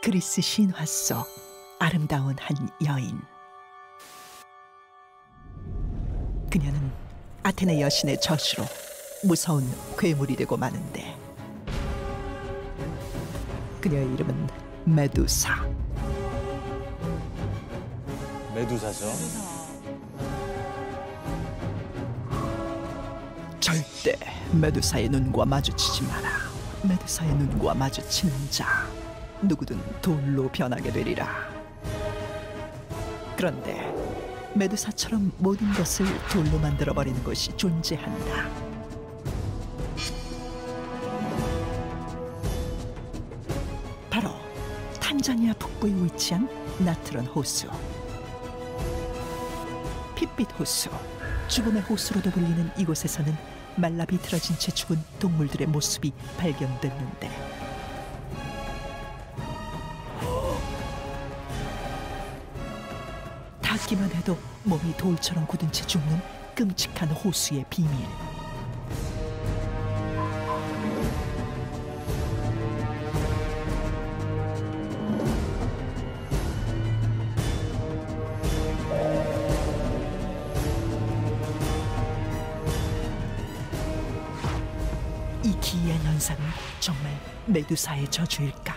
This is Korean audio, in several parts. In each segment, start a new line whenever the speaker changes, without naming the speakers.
그리스 신화 속 아름다운 한 여인. 그녀는 아테네 여신의 저주로 무서운 괴물이 되고 마는데, 그녀의 이름은 메두사.
메두사죠.
절대 메두사의 눈과 마주치지 마라. 메두사의 눈과 마주치는 자 누구든 돌로 변하게 되리라. 그런데 메두사처럼 모든 것을 돌로 만들어버리는 것이 존재한다. 바로 탄자니아 북부에 위치한 나트론 호수. 핏빛 호수, 죽음의 호수로도 불리는 이곳에서는 말라 비틀어진 채 죽은 동물들의 모습이 발견됐는데, 닿기만 해도 몸이 돌처럼 굳은 채 죽는 끔찍한 호수의 비밀. 이 기이한 현상은 정말 메두사의 저주일까?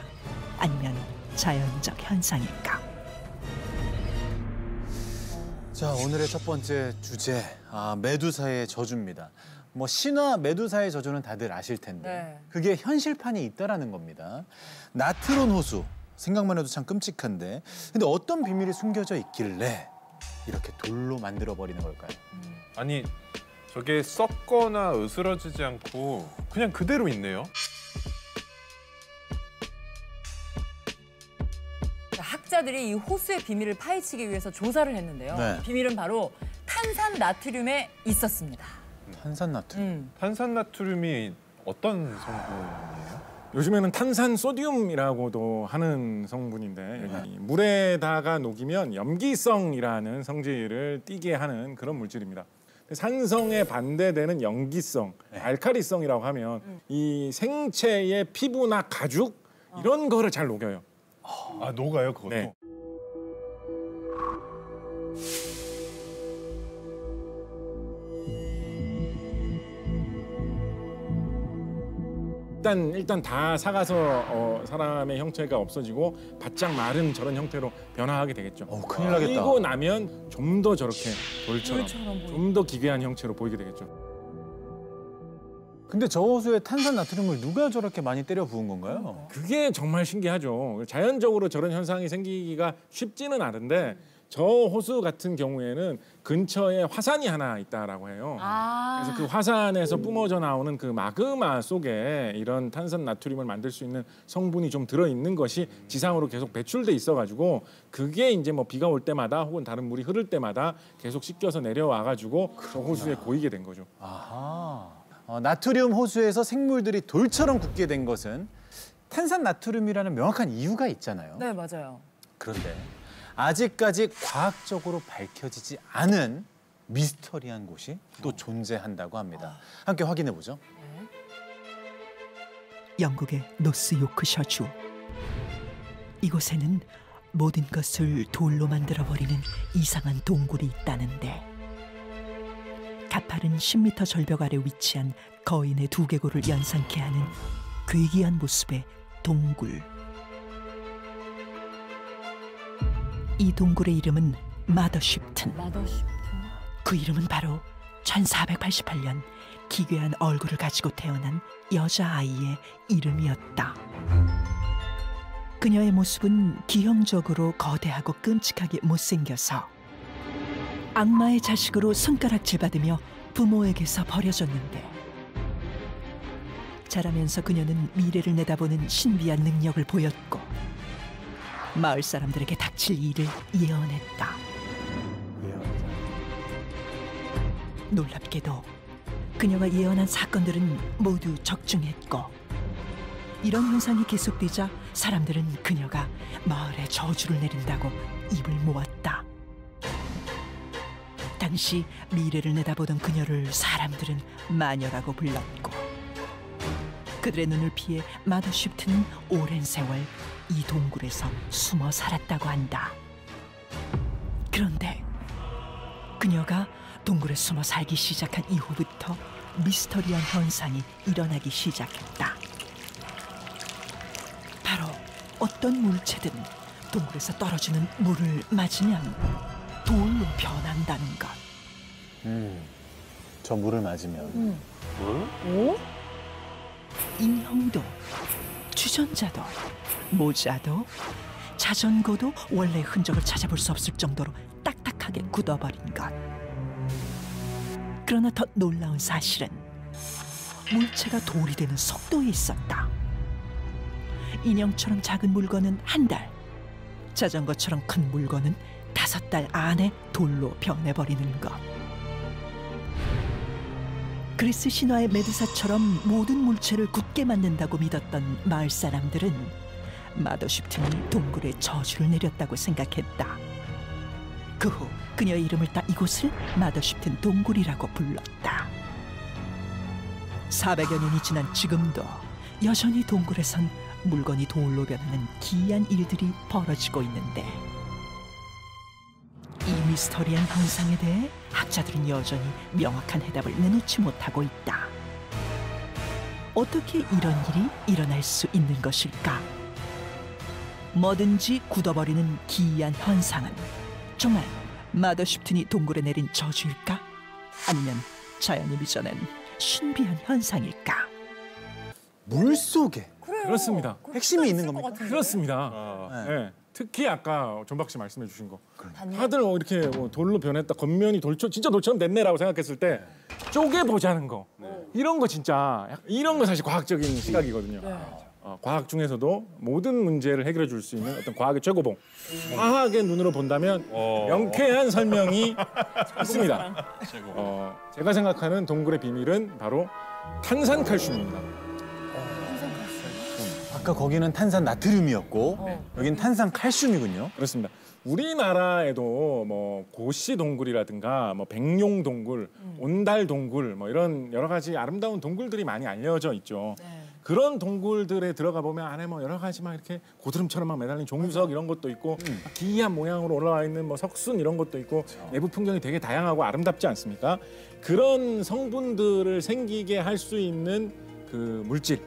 아니면 자연적 현상일까?
자, 오늘의 첫 번째 주제, 메두사의 저주입니다. 뭐 신화 메두사의 저주는 다들 아실 텐데,
네.
그게 현실판이 있다라는 겁니다. 나트론 호수, 생각만 해도 참 끔찍한데, 근데 어떤 비밀이 숨겨져 있길래 이렇게 돌로 만들어버리는 걸까요?
아니, 저게 썩거나 으스러지지 않고 그냥 그대로 있네요.
학자들이 이 호수의 비밀을 파헤치기 위해서 조사를 했는데요.
네.
비밀은 바로 탄산 나트륨에 있었습니다.
탄산나트륨.
탄산나트륨이 어떤 성분이에요?
요즘에는 탄산 소듐이라고도 하는 성분인데, 여기 물에다가 녹이면 염기성이라는 성질을 띠게 하는 그런 물질입니다. 산성에 반대되는 염기성, 알칼리성이라고 하면 이 생체의 피부나 가죽 이런 거를 잘 녹여요.
아, 녹아요, 그것도?
네. 일단 다 사가서 사람의 형체가 없어지고 바짝 마른 저런 형태로 변화하게 되겠죠.
큰일 나겠다.
그리고 나면 좀 더 저렇게 돌처럼
보이죠.
좀 더 기괴한 형체로 보이게 되겠죠.
근데 저 호수에 탄산나트륨을 누가 저렇게 많이 때려 부은 건가요?
그게 정말 신기하죠. 자연적으로 저런 현상이 생기기가 쉽지는 않은데, 저 호수 같은 경우에는 근처에 화산이 하나 있다라고 해요. 그래서 그 화산에서 뿜어져 나오는 그 마그마 속에 이런 탄산 나트륨을 만들 수 있는 성분이 좀 들어있는 것이 지상으로 계속 배출돼 있어가지고, 그게 이제 뭐 비가 올 때마다 혹은 다른 물이 흐를 때마다 계속 씻겨서 내려와가지고 저 호수에 고이게 된 거죠.
아하. 나트륨 호수에서 생물들이 돌처럼 굳게 된 것은 탄산나트륨이라는 명확한 이유가 있잖아요.
네, 맞아요.
그런데 아직까지 과학적으로 밝혀지지 않은 미스터리한 곳이 또 존재한다고 합니다. 함께 확인해 보죠.
영국의 노스 요크셔주. 이곳에는 모든 것을 돌로 만들어버리는 이상한 동굴이 있다는데, 가파른 10m 절벽 아래 위치한 거인의 두개골을 연상케 하는 괴기한 모습의 동굴. 이 동굴의 이름은 마더쉽튼. 그 이름은 바로 1488년 기괴한 얼굴을 가지고 태어난 여자아이의 이름이었다. 그녀의 모습은 기형적으로 거대하고 끔찍하게 못생겨서 악마의 자식으로 손가락질받으며 부모에게서 버려졌는데, 자라면서 그녀는 미래를 내다보는 신비한 능력을 보였고, 마을 사람들에게 닥칠 일을 예언했다. 놀랍게도 그녀가 예언한 사건들은 모두 적중했고, 이런 현상이 계속되자 사람들은 그녀가 마을에 저주를 내린다고 입을 모았다. 당시 미래를 내다보던 그녀를 사람들은 마녀라고 불렀고, 그들의 눈을 피해 마더쉽트는 오랜 세월 이 동굴에서 숨어 살았다고 한다. 그런데 그녀가 동굴에 숨어 살기 시작한 이후부터 미스터리한 현상이 일어나기 시작했다. 바로 어떤 물체든 동굴에서 떨어지는 물을 맞으면 돌로 변한다는 것.
저 물을 맞으면.
오?
인형도, 주전자도, 모자도, 자전거도 원래 흔적을 찾아볼 수 없을 정도로 딱딱하게 굳어버린 것. 그러나 더 놀라운 사실은 물체가 돌이 되는 속도에 있었다. 인형처럼 작은 물건은 한 달, 자전거처럼 큰 물건은 5달 안에 돌로 변해버리는 것. 그리스 신화의 메두사처럼 모든 물체를 굳게 만든다고 믿었던 마을 사람들은 마더쉽튼이 동굴에 저주를 내렸다고 생각했다. 그 후 그녀의 이름을 따 이곳을 마더쉽튼 동굴이라고 불렀다. 400여 년이 지난 지금도 여전히 동굴에선 물건이 돌로 변하는 기이한 일들이 벌어지고 있는데, 이 미스터리한 현상에 대해 학자들은 여전히 명확한 해답을 내놓지 못하고 있다. 어떻게 이런 일이 일어날 수 있는 것일까? 뭐든지 굳어버리는 기이한 현상은 정말 마더쉽튼이 동굴에 내린 저주일까? 아니면 자연이 빚어낸 신비한 현상일까?
물속에
그래요.
그렇습니다.
핵심이 있는 겁니까?
그렇습니다. 네. 특히 아까 존박 씨 말씀해 주신 거.
단면?
다들 이렇게 돌로 변했다, 겉면이 진짜 돌처럼 됐네라고 생각했을 때 쪼개보자는 거. 이런 거 진짜, 이런 거 사실 과학적인 시각이거든요. 과학 중에서도 모든 문제를 해결해 줄 수 있는 어떤 과학의 최고봉. 과학의 눈으로 본다면 명쾌한 설명이 있습니다. 제가 생각하는 동굴의 비밀은 바로 탄산칼슘입니다.
아까 거기는 탄산 나트륨이었고 여기는 탄산 칼슘이군요.
그렇습니다. 우리나라에도 뭐 고시 동굴이라든가 뭐 백룡 동굴, 온달 동굴 뭐 이런 여러 가지 아름다운 동굴들이 많이 알려져 있죠. 그런 동굴들에 들어가 보면 안에 뭐 여러 가지 막 이렇게 고드름처럼 막 매달린 종유석 이런 것도 있고 기이한 모양으로 올라와 있는 뭐 석순 이런 것도 있고 내부 풍경이 되게 다양하고 아름답지 않습니까? 그런 성분들을 생기게 할 수 있는 그 물질,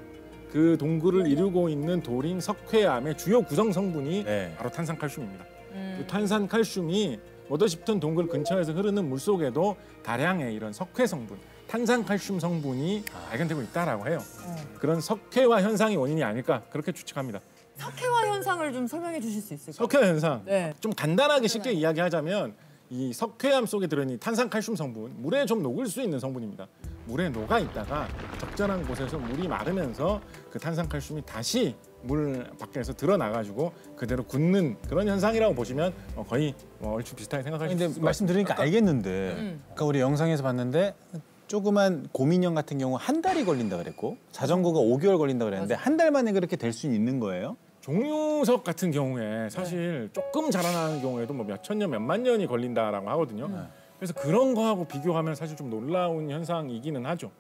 그 동굴을 이루고 있는 돌인 석회암의 주요 구성 성분이 바로 탄산칼슘입니다. 그 탄산칼슘이 마더쉽튼 동굴 근처에서 흐르는 물 속에도 다량의 이런 석회 성분, 탄산칼슘 성분이 발견되고 있다라고 해요. 그런 석회화 현상이 원인이 아닐까 그렇게 추측합니다.
석회화 현상을 좀 설명해 주실 수 있을까요?
석회화 현상,
네.
좀 간단하게 쉽게 이야기하자면 이 석회암 속에 들어있는 탄산칼슘 성분, 물에 좀 녹을 수 있는 성분입니다. 물에 녹아 있다가 적절한 곳에서 물이 마르면서 그 탄산칼슘이 다시 물 밖에서 드러나가지고 그대로 굳는 그런 현상이라고 보시면 거의 얼추 비슷하게 생각하실 수 있을 것 같아요.
말씀 들으니까 알겠는데 아까 우리 영상에서 봤는데 조그만 곰인형 같은 경우 한 달이 걸린다 그랬고 자전거가 5개월 걸린다 그랬는데 한 달 만에 그렇게 될 수 있는 거예요?
종유석 같은 경우에 사실 조금 자라나는 경우에도 뭐 몇천 년, 몇만 년이 걸린다라고 하거든요. 그래서 그런 거하고 비교하면 사실 좀 놀라운 현상이기는 하죠.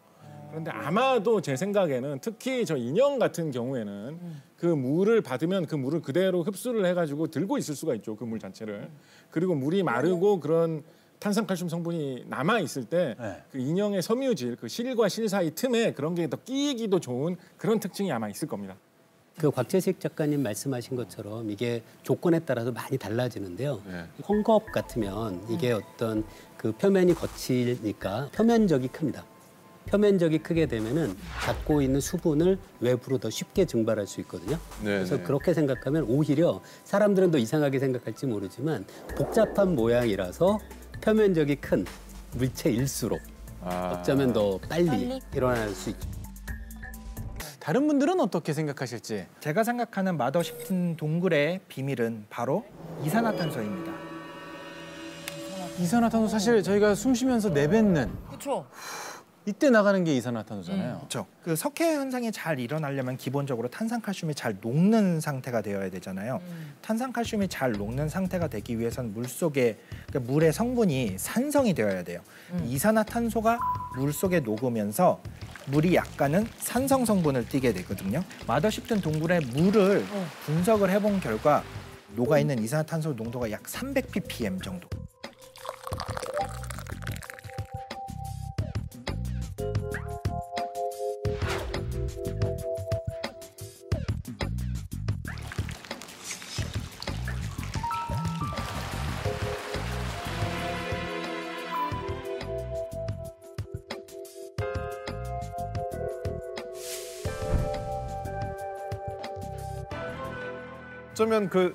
그런데 아마도 제 생각에는 특히 저 인형 같은 경우에는 그 물을 받으면 그 물을 그대로 흡수를 해가지고 들고 있을 수가 있죠. 그 물 자체를. 그리고 물이 마르고 그런 탄산칼슘 성분이 남아 있을 때 그 인형의 섬유질, 그 실과 실 사이 틈에 그런 게 더 끼이기도 좋은 그런 특징이 아마 있을 겁니다.
그 곽재식 작가님 말씀하신 것처럼 이게 조건에 따라서 많이 달라지는데요. 헝겊 같으면 이게 어떤 그 표면이 거치니까 표면적이 큽니다. 표면적이 크게 되면은 갖고 있는 수분을 외부로 더 쉽게 증발할 수 있거든요. 그래서 그렇게 생각하면 오히려 사람들은 더 이상하게 생각할지 모르지만 복잡한 모양이라서 표면적이 큰 물체일수록 어쩌면 더 빨리 일어날 수 있죠.
다른 분들은 어떻게 생각하실지?
제가 생각하는 마더쉽튼 동굴의 비밀은 바로 이산화탄소입니다.
이산화탄소 사실 저희가 숨 쉬면서 내뱉는
그렇죠.
이때 나가는 게 이산화탄소잖아요.
그렇죠. 그 석회 현상이 잘 일어나려면 기본적으로 탄산칼슘이 잘 녹는 상태가 되어야 되잖아요. 탄산칼슘이 잘 녹는 상태가 되기 위해서는 물 속에 그러니까 물의 성분이 산성이 되어야 돼요. 이산화탄소가 물 속에 녹으면서 물이 약간은 산성 성분을 띠게 되거든요. 마더십튼 동굴의 물을 분석을 해본 결과 녹아있는 이산화탄소 농도가 약 300ppm 정도.
어쩌면 그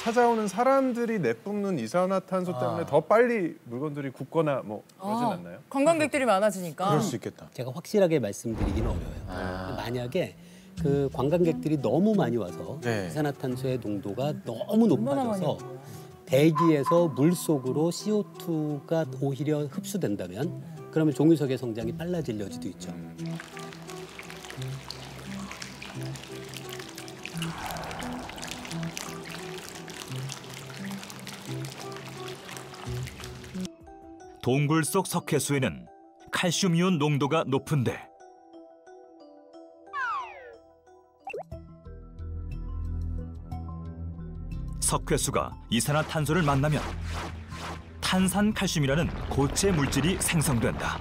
찾아오는 사람들이 내뿜는 이산화탄소 때문에 더 빨리 물건들이 굳거나 뭐 그러진 않나요?
관광객들이 많아지니까.
그럴 수 있겠다.
제가 확실하게 말씀드리기는 어려워요. 만약에 그 관광객들이 너무 많이 와서
네.
이산화탄소의 농도가 너무 높아져서 대기에서 물 속으로 CO2가 오히려 흡수된다면 그러면 종유석의 성장이 빨라질 여지도 있죠.
동굴 속 석회수에는 칼슘이온 농도가 높은데 석회수가 이산화탄소를 만나면 탄산칼슘이라는 고체 물질이 생성된다.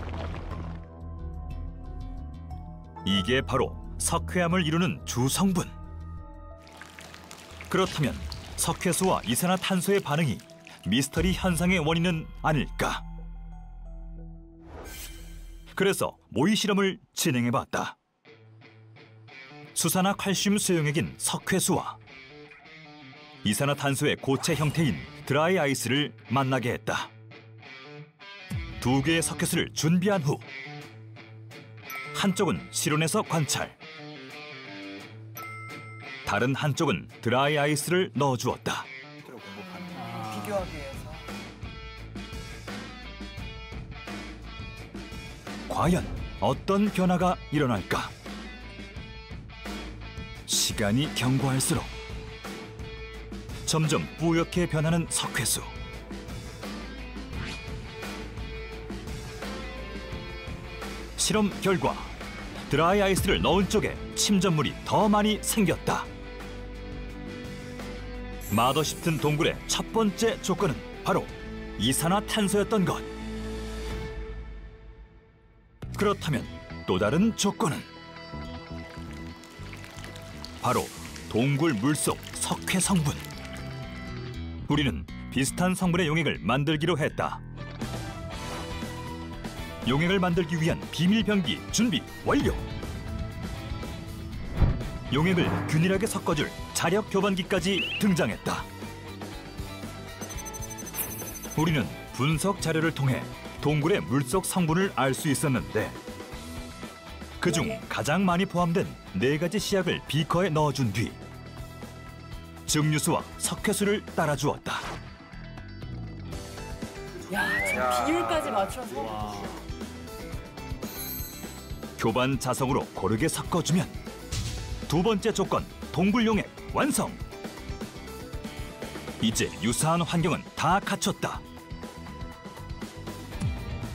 이게 바로 석회암을 이루는 주성분. 그렇다면 석회수와 이산화탄소의 반응이 미스터리 현상의 원인은 아닐까? 그래서 모의 실험을 진행해봤다. 수산화 칼슘 수용액인 석회수와 이산화탄소의 고체 형태인 드라이 아이스를 만나게 했다. 두 개의 석회수를 준비한 후 한쪽은 실온에서 관찰, 다른 한쪽은 드라이 아이스를 넣어주었다.
비교하기 위해서.
과연 어떤 변화가 일어날까? 시간이 경과할수록 점점 뿌옇게 변하는 석회수. 실험 결과 드라이 아이스를 넣은 쪽에 침전물이 더 많이 생겼다. 마더십튼 동굴의 첫 번째 조건은 바로 이산화탄소였던 것. 그렇다면 또 다른 조건은 바로 동굴 물속 석회 성분. 우리는 비슷한 성분의 용액을 만들기로 했다. 용액을 만들기 위한 비밀 병기 준비 완료. 용액을 균일하게 섞어줄 자력 교반기까지 등장했다. 우리는 분석 자료를 통해 동굴의 물속 성분을 알 수 있었는데 그중 가장 많이 포함된 4가지 시약을 비커에 넣어준 뒤 증류수와 석회수를 따라주었다.
야, 지금 비율까지 맞춰서.
교반 자석으로 고르게 섞어주면 두 번째 조건 동굴 용액 완성. 이제 유사한 환경은 다 갖췄다.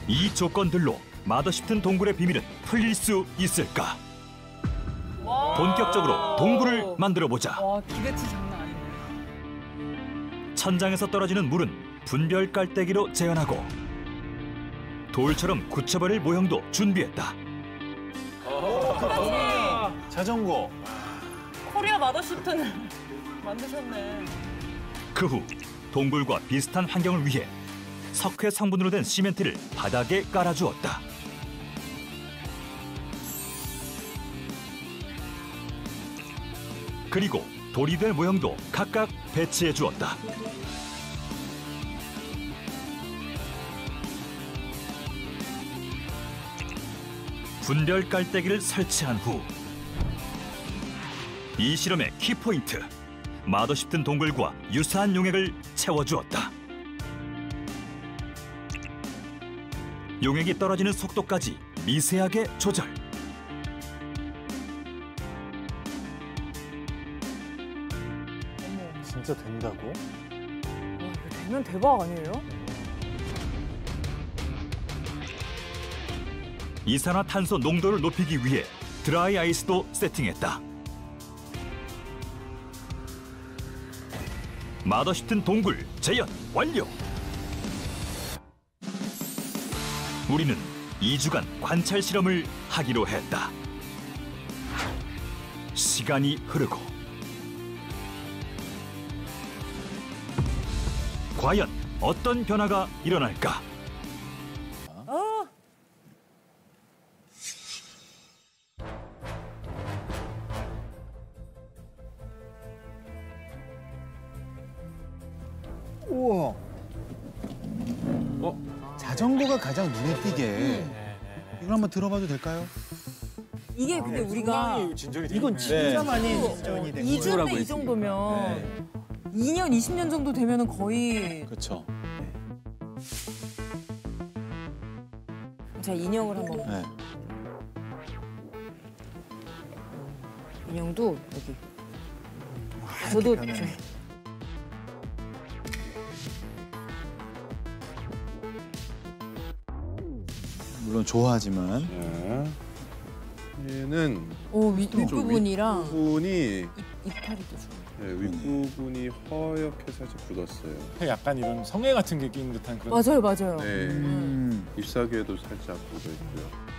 이 조건들로 마더십튼 동굴의 비밀은 풀릴 수 있을까? 본격적으로 동굴을 만들어보자.
와, 기대치 장난 아니네.
천장에서 떨어지는 물은 분별 깔때기로 재현하고 돌처럼 굳혀버릴 모형도 준비했다.
자전거.
코리아 마더십튼을 만드셨네.
그 후 동굴과 비슷한 환경을 위해 석회 성분으로 된 시멘트를 바닥에 깔아주었다. 그리고 돌이 될 모형도 각각 배치해 주었다. 분별 깔때기를 설치한 후 이 실험의 키포인트, 마더십튼 동굴과 유사한 용액을 채워주었다. 용액이 떨어지는 속도까지 미세하게 조절.
진짜 된다고?
와, 이거 되면 대박 아니에요?
이산화탄소 농도를 높이기 위해 드라이 아이스도 세팅했다. 마더시튼 동굴 재현 완료. 우리는 2주간 관찰 실험을 하기로 했다. 시간이 흐르고 과연 어떤 변화가 일어날까?
우와.
자전거가 가장 눈에 띄게 이걸 한번 들어봐도 될까요?
이게 근데 우리가
이건 진짜 많이 진전이 된
2주인데 이 정도면 2년, 20년 정도 되면은 거의
그렇죠.
제가 인형을 한번
네.
인형도 여기 저도
물론 좋아하지만
얘는
윗부분이랑
부분이
이파리도 좋아요.
네, 윗부분이 허옇게 살짝 굳었어요.
약간 이런 성에 같은 게 끼는 듯한 그런.
맞아요.
네, 잎사귀에도 살짝 묻어 있고요.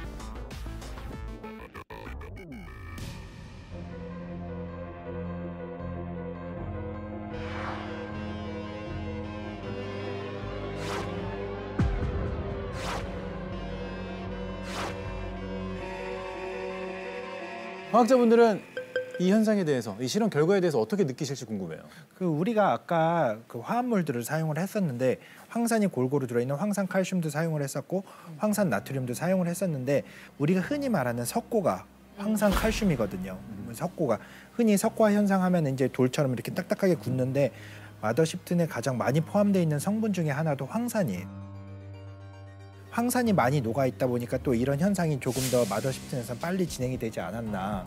과학자분들은 이 현상에 대해서, 이 실험 결과에 대해서 어떻게 느끼실지 궁금해요.
그 우리가 아까 그 화합물들을 사용을 했었는데 황산이 골고루 들어있는 황산 칼슘도 사용을 했었고 황산 나트륨도 사용을 했었는데 우리가 흔히 말하는 석고가 황산 칼슘이거든요. 석고가 흔히 석화 현상 하면 이제 돌처럼 이렇게 딱딱하게 굳는데 마더십튼에 가장 많이 포함되어 있는 성분 중에 하나도 황산이에요. 황산이 많이 녹아 있다 보니까 또 이런 현상이 조금 더 마더십튼에서 빨리 진행이 되지 않았나.